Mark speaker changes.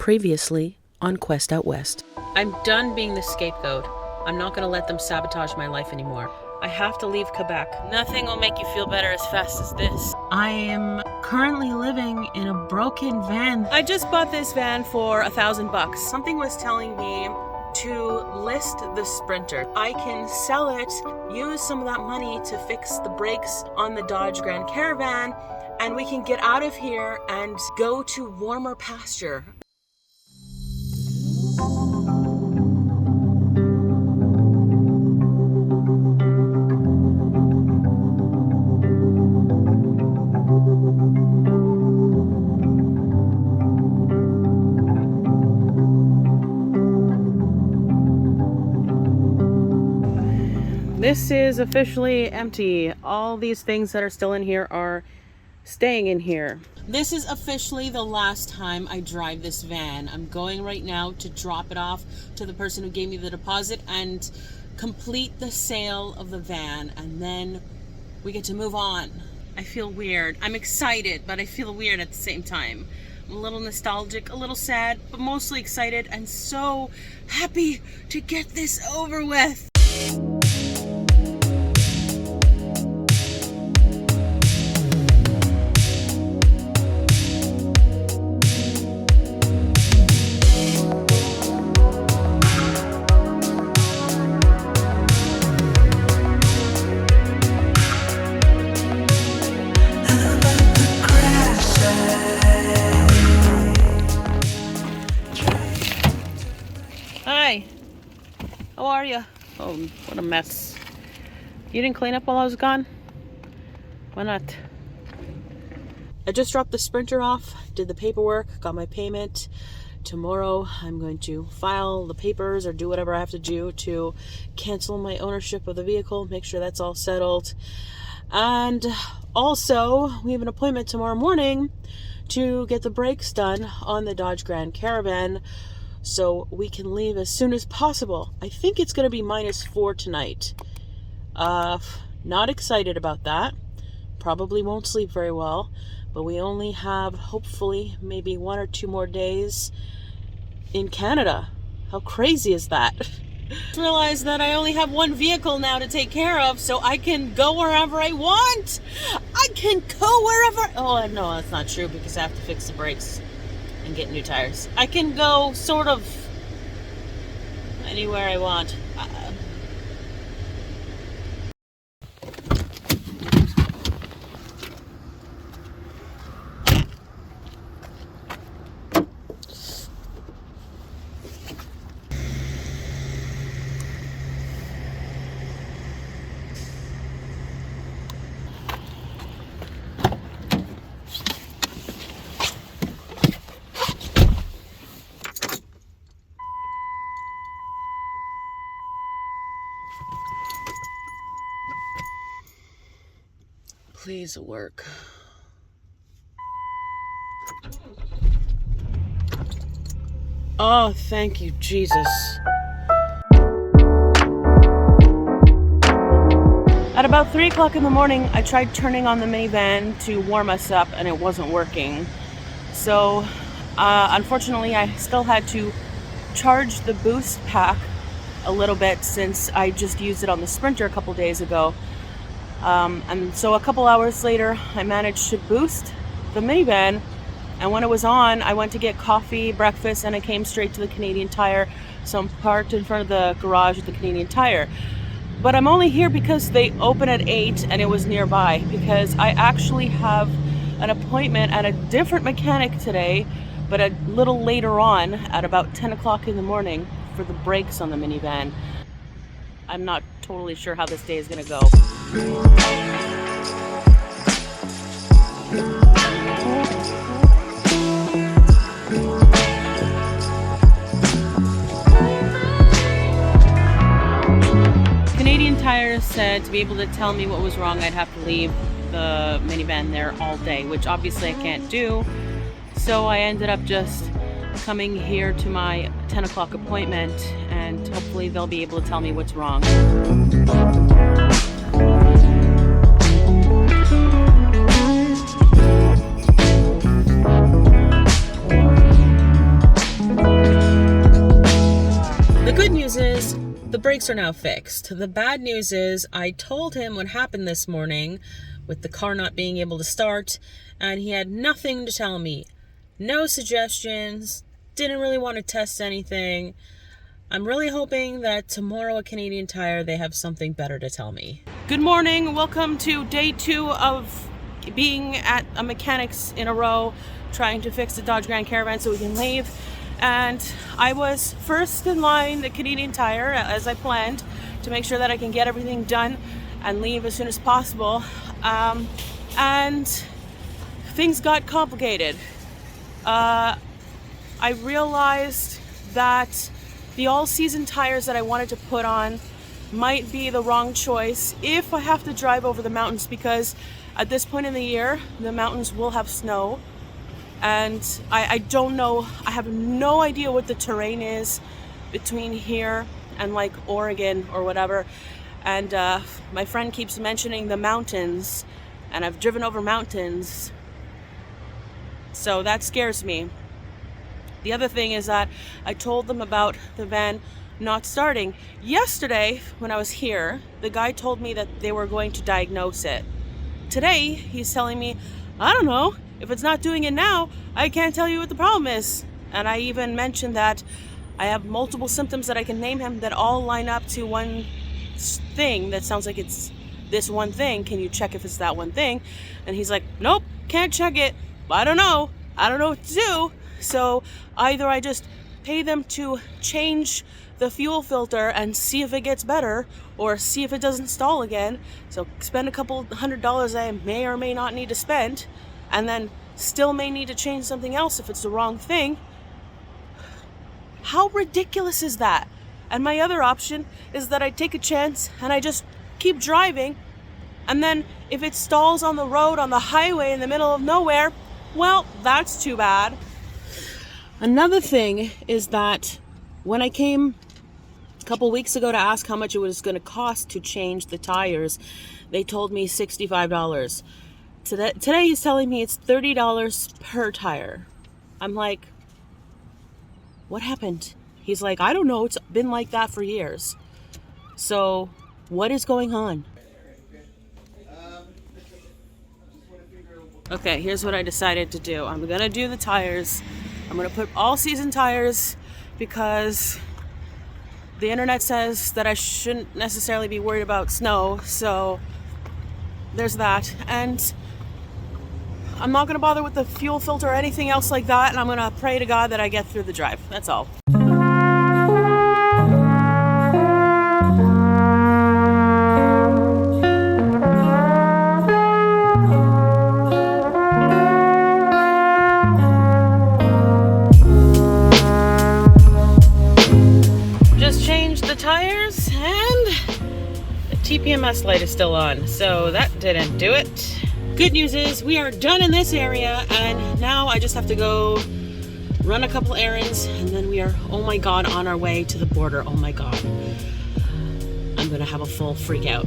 Speaker 1: Previously on Quest Out West.
Speaker 2: I'm done being the scapegoat. I'm not going to let them sabotage my life anymore. I have to leave Quebec. Nothing will make you feel better as fast as this. I am currently living in a broken van. I just bought this van for $1,000. Something was telling me to list the Sprinter. I can sell it, use some of that money to fix the brakes on the Dodge Grand Caravan, and we can get out of here and go to warmer pasture. This is officially empty. All these things that are still in here are staying in here. This is officially the last time I drive this van. I'm going right now to drop it off to the person who gave me the deposit and complete the sale of the van, and then we get to move on. I feel weird. I'm excited, but I feel weird at the same time. I'm a little nostalgic, a little sad, but mostly excited and so happy to get this over with. Hi, how are you? Oh, what a mess. You didn't clean up while I was gone? Why not? I just dropped the Sprinter off, did the paperwork, got my payment. Tomorrow I'm going to file the papers or do whatever I have to do to cancel my ownership of the vehicle, make sure that's all settled. And also, we have an appointment tomorrow morning to get the brakes done on the Dodge Grand Caravan, so we can leave as soon as possible. I think it's going to be -4 tonight. Not excited about that. Probably won't sleep very well, but we only have, hopefully, maybe 1 or 2 more days in Canada. How crazy is that? I realized that I only have one vehicle now to take care of, so I can go wherever I want. I can go wherever... Oh, no, that's not true, because I have to fix the brakes and get new tires. I can go sort of anywhere I want. Please work. Oh, thank you, Jesus. At about 3 o'clock in the morning, I tried turning on the minivan to warm us up, and it wasn't working. So, unfortunately, I still had to charge the boost pack a little bit since I just used it on the Sprinter a couple days ago. And so a couple hours later, I managed to boost the minivan, and when it was on, I went to get coffee, breakfast, and I came straight to the Canadian Tire. So I'm parked in front of the garage at the Canadian Tire. But I'm only here because they open at 8 and it was nearby, because I actually have an appointment at a different mechanic today, but a little later on at about 10 o'clock in the morning for the brakes on the minivan. I'm not totally sure how this day is going to go. Canadian Tire said to be able to tell me what was wrong, I'd have to leave the minivan there all day, which obviously I can't do. So I ended up just coming here to my 10 o'clock appointment, and hopefully they'll be able to tell me what's wrong. the brakes are now fixed. The bad news is I told him what happened this morning with the car not being able to start, and he had nothing to tell me. No suggestions, didn't really want to test anything. I'm really hoping that tomorrow at Canadian Tire they have something better to tell me. Good morning, welcome to day 2 of being at a mechanic's in a row trying to fix the Dodge Grand Caravan so we can leave. And I was first in line at Canadian Tire as I planned to make sure that I can get everything done and leave as soon as possible. And things got complicated. I realized that the all-season tires that I wanted to put on might be the wrong choice if I have to drive over the mountains, because at this point in the year, the mountains will have snow. And I don't know, I have no idea what the terrain is between here and like Oregon or whatever. And my friend keeps mentioning the mountains, and I've driven over mountains, so that scares me. The other thing is that I told them about the van not starting. Yesterday, when I was here, the guy told me that they were going to diagnose it. Today, he's telling me, I don't know, if it's not doing it now, I can't tell you what the problem is. And I even mentioned that I have multiple symptoms that I can name him that all line up to one thing that sounds like it's this one thing. Can you check if it's that one thing? And he's like, nope, can't check it. I don't know what to do. So either I just pay them to change the fuel filter and see if it gets better, or see if it doesn't stall again. So spend a couple $100 I may or may not need to spend, and then still may need to change something else if it's the wrong thing. How ridiculous is that? And my other option is that I take a chance and I just keep driving, and then if it stalls on the road on the highway in the middle of nowhere, well, that's too bad. Another thing is that when I came a couple weeks ago to ask how much it was going to cost to change the tires, they told me $65. Today he's telling me it's $30 per tire. I'm like, what happened? He's like, I don't know, it's been like that for years. So what is going on? Okay, here's what I decided to do. I'm gonna do the tires. I'm gonna put all season tires because the internet says that I shouldn't necessarily be worried about snow. So there's that. And I'm not gonna bother with the fuel filter or anything else like that. And I'm gonna pray to God that I get through the drive. That's all. Tires, and the TPMS light is still on, so that didn't do it. Good news is we are done in this area, and now I just have to go run a couple errands, and then we are, oh my god, on our way to the border. Oh my god, I'm gonna have a full freak out.